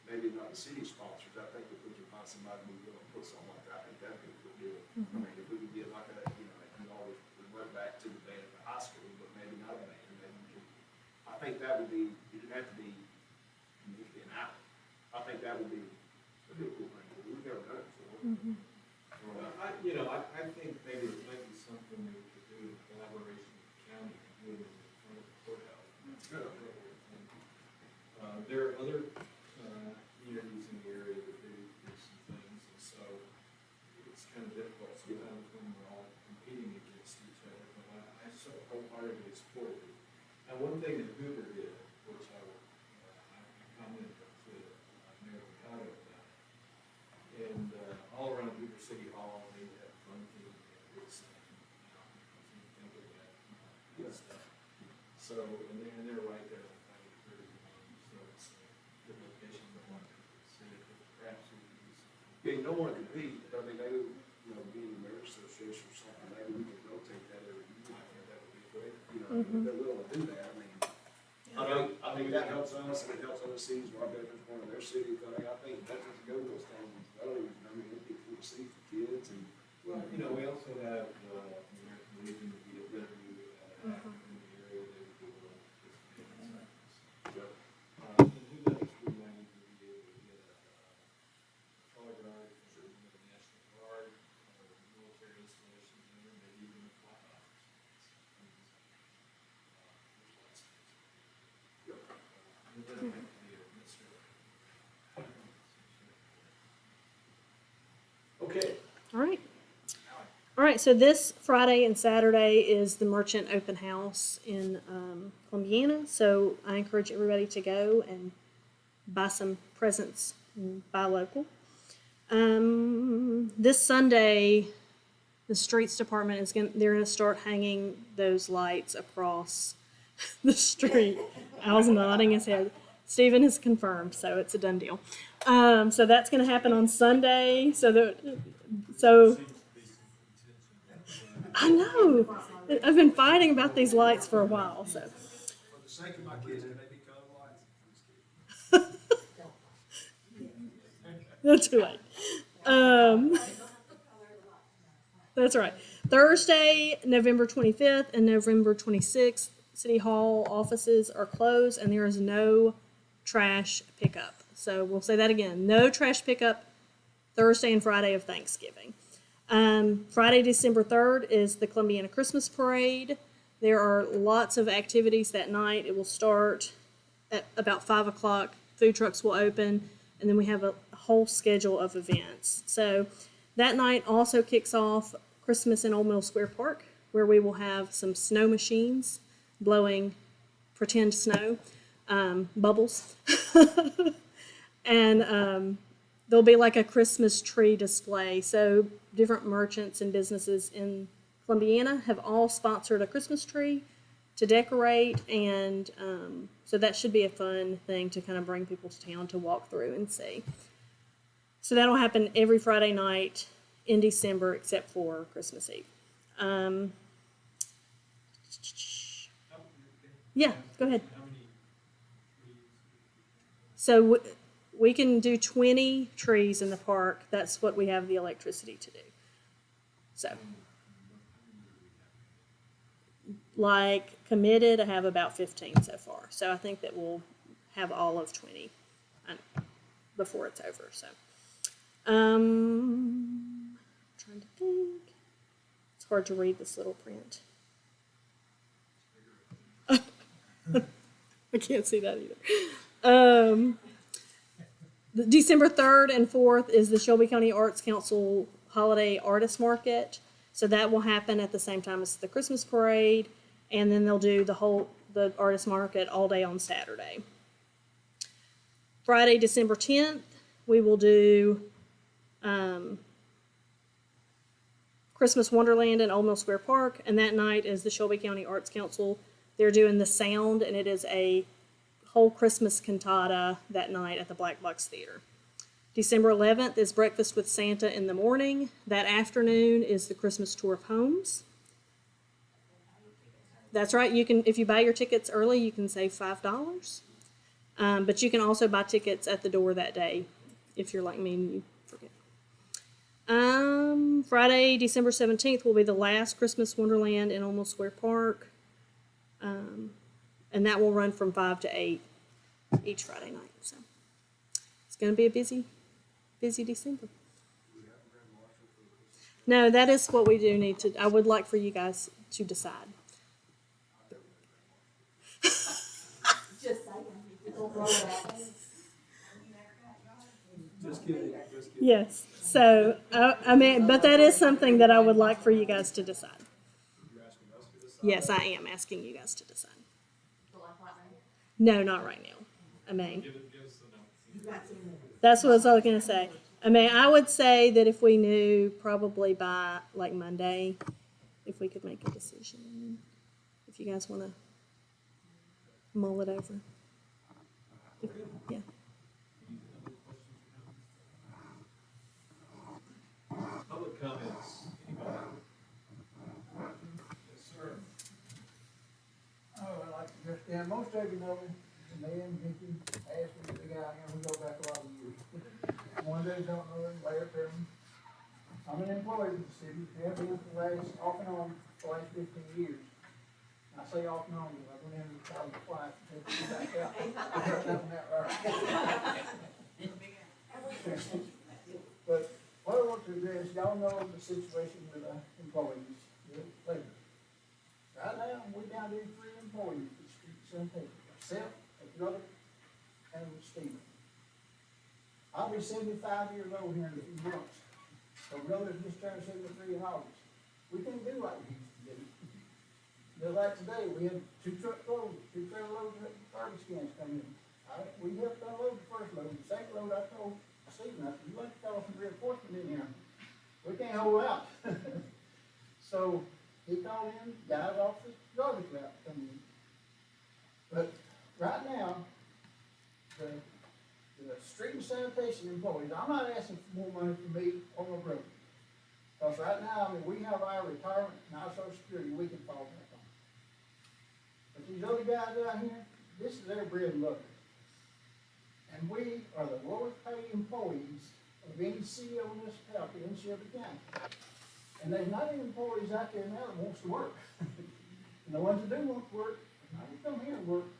maybe not the city sponsors, I think if we can find somebody who's going to put something like that, I think that'd be a good deal. I mean, if we could get like a, you always revert back to the band at the high school, but maybe not a band, maybe we could, I think that would be, it didn't have to be, an hour. I think that would be a big cool thing, we've never done it before. I think maybe it might be something we could do in collaboration with the county, and do it in front of the courthouse. Good. There are other communities in the area that do some things, and so it's kind of difficult sometimes when we're all competing against each other, but I so wholeheartedly support it. Now, one thing that Hoover did, which I commented to Mayor Mercado about, and all around Hoover City Hall, they have fun things, it's, think of that good stuff. So, and they're right there on Highway 31, so it's a good location to want to see if perhaps we can do something. Yeah, you don't want to compete, but I mean, maybe, being a mayor's association or something, maybe we can rotate that every year. I think that would be great. If they're willing to do that, I mean, I think that helps us, and it helps other cities, where our veterans going to their city, I mean, I think veterans go to those things, I mean, it'd be cool to see for kids, and. Well, we also have American Legion, the VFW, in the area, they would be willing to participate in that. And who knows, we might even be able to get a color guard from the National Guard, or military installations there, maybe even a fly off. Okay. All right. All right, so this Friday and Saturday is the Merchant Open House in Columbiana. So I encourage everybody to go and buy some presents and buy local. This Sunday, the streets department they're gonna start hanging those lights across the street. Al's nodding his head. Stephen has confirmed, so it's a done deal. So that's gonna happen on Sunday, so I know, I've been fighting about these lights for a while, so. For the sake of my kids, can they be color lights? That's too late. That's right. Thursday, November 25th and November 26th, City Hall offices are closed and there is no trash pickup. So we'll say that again. No trash pickup Thursday and Friday of Thanksgiving. Friday, December 3rd is the Columbiana Christmas Parade. There are lots of activities that night. It will start at about 5 o'clock. Food trucks will open, and then we have a whole schedule of events. So that night also kicks off Christmas in Old Mill Square Park, where we will have some snow machines blowing pretend snow, bubbles. And there'll be like a Christmas tree display. So different merchants and businesses in Columbiana have all sponsored a Christmas tree to decorate, and so that should be a fun thing to kind of bring people to town to walk through and see. So that'll happen every Friday night in December except for Christmas Eve. Yeah, go ahead. So we can do 20 trees in the park. That's what we have the electricity to do. So, like committed, I have about 15 so far. So I think that we'll have all of 20 before it's over. So, trying to think. It's hard to read this little print. I can't see that either. December 3rd and 4th is the Shelby County Arts Council Holiday Artist Market. So that will happen at the same time as the Christmas parade. And then they'll do the artist market all day on Saturday. Friday, December 10th, we will do Christmas Wonderland in Old Mill Square Park. And that night is the Shelby County Arts Council. They're doing the sound, and it is a whole Christmas cantata that night at the Black Box Theater. December 11th is Breakfast with Santa in the morning. That afternoon is the Christmas Tour of Homes. That's right. You can, if you buy your tickets early, you can save $5. But you can also buy tickets at the door that day if you're like me and you forget. Friday, December 17th will be the last Christmas Wonderland in Old Mill Square Park. And that will run from 5 to 8 each Friday night. So it's going to be a busy December. No, that is what we do need to. I would like for you guys to decide. Just kidding. Yes. So, I mean, but that is something that I would like for you guys to decide. Yes, I am asking you guys to decide. No, not right now. I mean, that's what I was going to say. I mean, I would say that if we knew probably by like Monday, if we could make a decision, if you guys want to mull it over. Yeah. Public comments, anybody? Yes, sir. Oh, I like to just, yeah, most of you know me, me and Vicky, Ashley, the guy, and we go back a lot of years. One day don't know him, Larry Perrin. I'm an employee of the city, have been for the last, off and on, for the last 15 years. I say off and on, I went in the college twice, and take you back out. I heard nothing that right. But what I want to address, y'all know the situation with employees, with labor. Right now, we down to 3 employees at the street cemetery, myself, a brother, and Stephen. I'll be 75 years old here in a few months. So brother just turned 73 in August. We can't do like we used to do. Just like today, we had 2 trailer loads of garbage cans come in. We helped unload the first load. The second load, I told Stephen, I said, you want to call some reinforcement in here. We can't hold out. So he called in, guys off the garbage route coming in. But right now, the street and sanitation employees, I'm not asking for more money from me or my brother. Because right now, I mean, we have our retirement and our social security we can fall back on. But these other guys out here, this is their bread and butter. And we are the lowest paid employees of any CEO municipality in Shelby County. And there's not any employees out there now that wants to work. And the ones that do want to work, now they come here and work.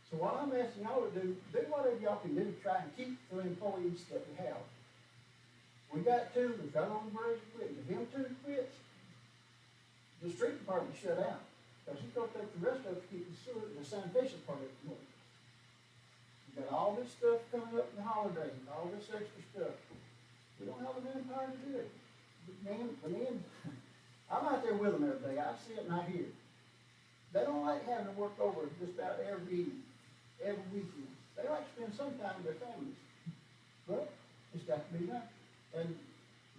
So what I'm asking y'all to do whatever y'all can do to try and keep the employees that we have. We got two that's got on the verge of quitting. If them two quits, the street department shut down. Because he's gonna take the rest of it to keep the sewer, the sanitation part of it moving. We got all this stuff coming up in the holidays, all this extra stuff. We don't have the manpower to do it. The men, I'm out there with them every day. I see it and I hear it. They don't like having to work over just about every weekend. They like to spend some time with their families. But it's got to be done. And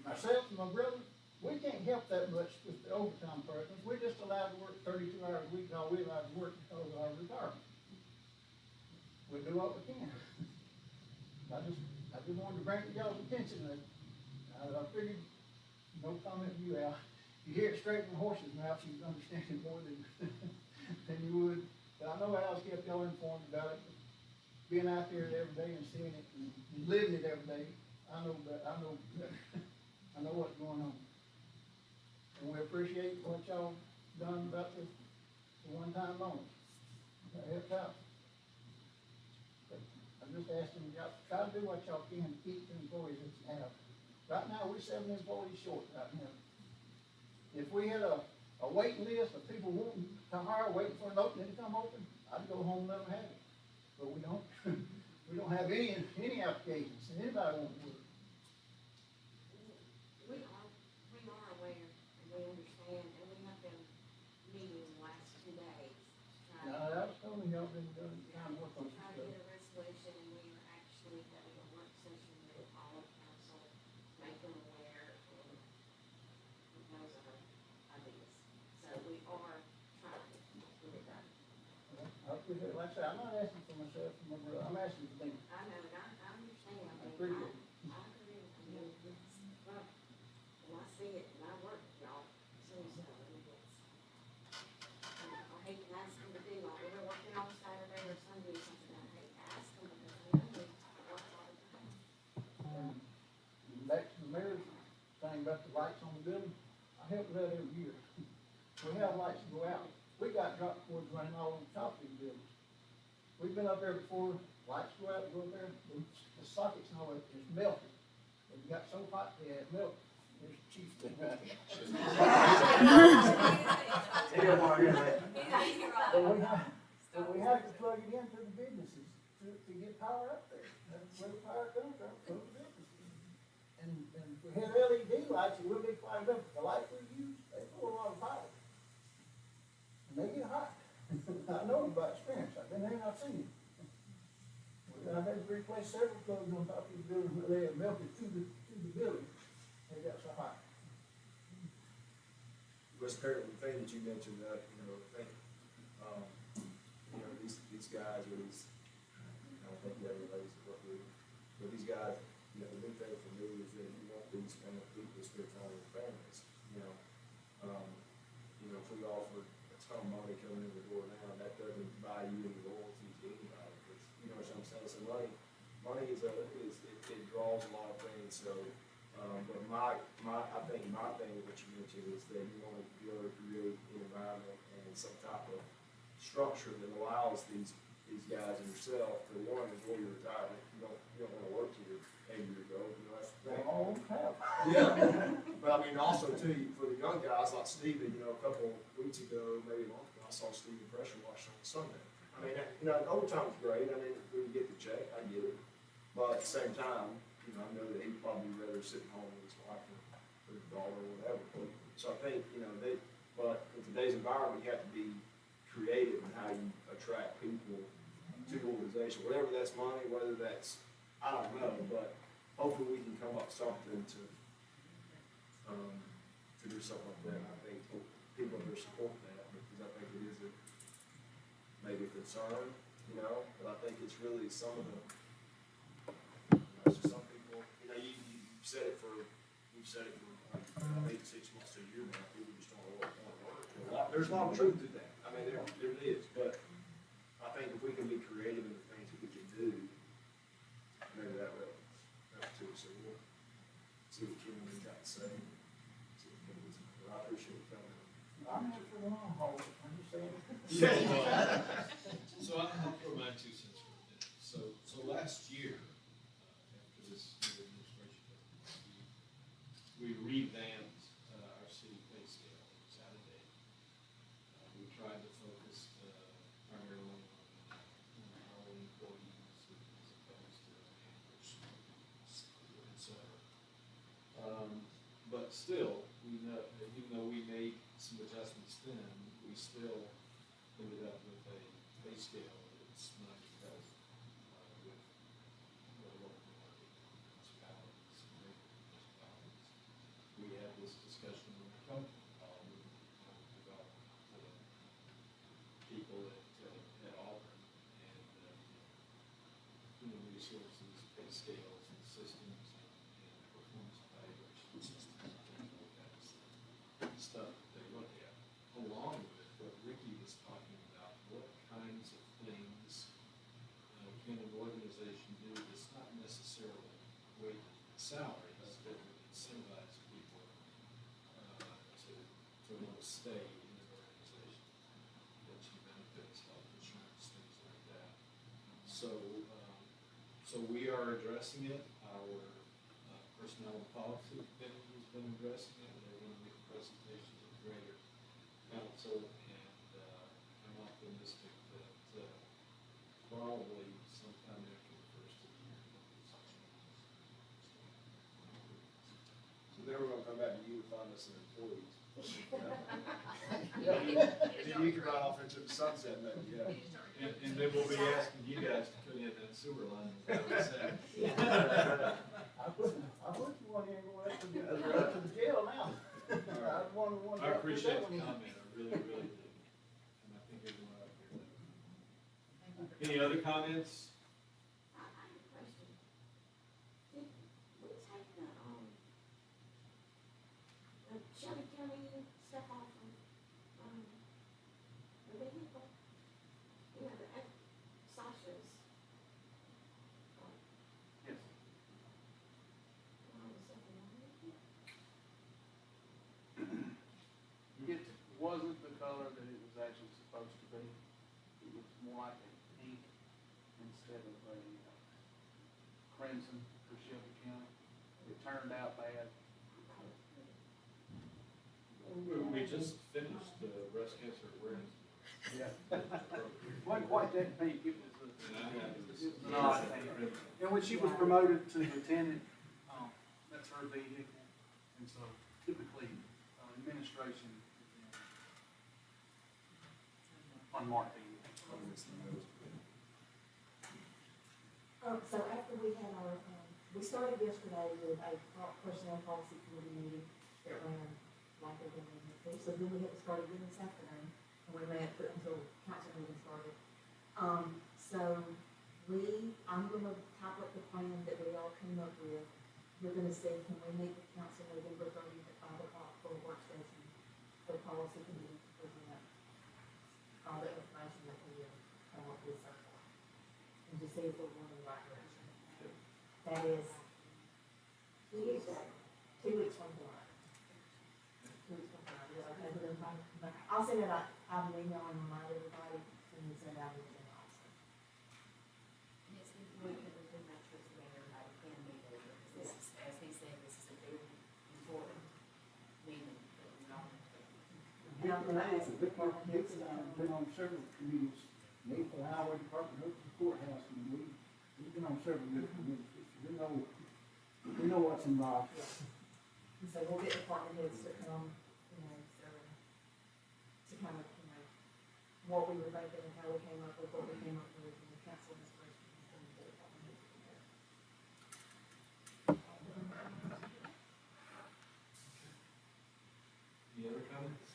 myself and my brother, we can't help that much with the overtime partners. We're just allowed to work 32 hours a week, all we're allowed to work because of our retirement. We do what we can. I just wanted to bring it to y'all's attention that I figured, no comment from you, Al. You hear it straight from the horse's mouth, you understand it more than you would. But I know Al's kept y'all informed about it. Being out there every day and seeing it and living it every day, I know what's going on. And we appreciate what y'all done about the one-time loan. That helped out. But I'm just asking y'all, try to do what y'all can to keep the employees that you have. Right now, we're 7 employees short right now. If we had a waiting list of people wanting to hire, waiting for an opening to come open, I'd go home and let them have it. But we don't. We don't have any applications, and anybody wants to work. We are aware, and we understand, and we have been meeting the last 2 days. Now, that was telling me y'all been doing time work on Trying some to get stuff. a resolution, and we are actually having a work session with all of council, make them aware and propose our ideas. So we are trying to get it done. I appreciate it. Like I said, I'm not asking for myself and my brother, I'm asking for them. I know, and I understand. I appreciate it. I agree. I mean, it's, well, and I see it, and I work with y'all, so, and it's, I hate to ask them to do, like, we're working on Saturday or Sunday or something, I hate to ask them, because I know they work all the time. And back to the mayor's thing about the lights on the building, I help with that every year. We have lights that go out. We got drop cords running all on top of these buildings. We've been up there before, lights go out, go up there, the sockets and all that, it's melted. It got so hot, yeah, it melted. There's the chief thing right here. And we have to plug it into the businesses to get power up there. That's where the power comes from the businesses. And if we had LED lights, it would be quite enough. The lights we use, they pull a lot of power. And they get hot. I know by experience. I've been there and I've seen it. I've had to replace several plugs on top of the building where they had melted to the building. They got so hot. What's Perry, the thing that you mentioned, I think, these guys, or these, I don't think you ever raised what we, but these guys, the big thing for me is that you want these people to spend time with their families, if we offer a ton of money coming in the door now, that doesn't buy you any loyalty to anybody, because, you know what I'm saying, so money it draws a lot of things, so, but I think my thing, what you mentioned, is that you want to be able to create an environment and some type of structure that allows these guys and yourself to, one, enjoy your retirement. You don't want to work till you're 80 years old, that's the thing. Oh, crap. Yeah, but I mean, also too, for the young guys like Steven, a couple weeks ago, maybe a month ago, I saw Steven pressure wash on Sunday. I mean, overtime's great, when you get the check, I get it. But at the same time, I know that he'd probably rather sit at home with his wife or his daughter or whatever. So I think, but in today's environment, you have to be creative in how you attract people to the organization, whatever that's money, whether that's, I don't know, but hopefully we can come up with something to to do something like that. I think people are supporting that because I think it is maybe a concern, you know, but I think it's really some of the, it's just some people, you know, you've said it for, I think 6 months to a year now, people just don't want to work. There's a lot of truth to that. I mean, there is, but I think if we can be creative in the things that we can do, maybe that will help too. So we'll see what Kim's got to say. See what Kim gets- I appreciate you coming. I'm here for the long haul, I'm just saying. So I'll throw my 2 cents for a minute. So last year, after this new administration, we revamped our city pay scale. It was out of date. We tried to focus primarily on hourly employees as opposed to managers, et cetera. But still, we know, even though we made some adjustments then, we still ended up with a pay scale that's not competitive with the local municipalities and neighboring municipalities. We had this discussion when we talked about development people at Auburn and human resources, pay scales and systems and performance evaluation systems and things like that. Stuff that they look at, along with what Ricky was talking about, what kinds of things can an organization do that's not necessarily weighted in salaries, that would incentivize people to want to stay in an organization, pension benefits, health insurance, things like that. So we are addressing it. Our personnel and policy committee has been addressing it. They're going to make a presentation to the greater council, and I'm optimistic that probably sometime after the first of the year. So then we're gonna come back to you and find us some employees. And then you can ride off into the sunset, maybe, yeah. And then we'll be asking you guys to put in that sewer line. I put one in going up to the jail now. I was wondering. I appreciate the comment, I really, really do. And I think everyone out here does. Any other comments? I have a question. Did we take the Shelby County stuff off of, the vehicle? You know, Sasha's. Yes. It wasn't the color that it was actually supposed to be. It was more like a pink instead of a crimson for Shelby County. It turned out bad. We just finished breast cancer awareness. Yeah. Wasn't quite that pink, it was an odd pink. And when she was promoted to lieutenant, that's her vehicle. And so typically, administration, unmarked vehicles. So after we had our, we started yesterday with a personnel policy committee meeting that ran like every meeting. So then we had to start again this afternoon, and we met until council meeting started. I'm gonna type up the plan that we all came up with. We're gonna see, can we meet with council November 30th at 5 o'clock for a work session for the policy committee to present all the information that we have come up with so far, and to see if we're going in the right direction. That is 2 weeks, 2 weeks from tonight. 2 weeks from tonight, is that okay with everybody? I'll send it out, I'll email and remind everybody, and then send out an email also. Yes, we can do that trip to where everybody can meet over, because this is, as he said, this is a very important meeting that we all have to. And I'm gonna ask the department heads to I've been on several committees, me for the highway department, up to the courthouse, and we've been on several different committees. We know what's involved. And so we'll get department heads to come, so, to kind of, what we were thinking and how we came up with what we came up with, and the council inspiration. And the department heads to prepare. comments?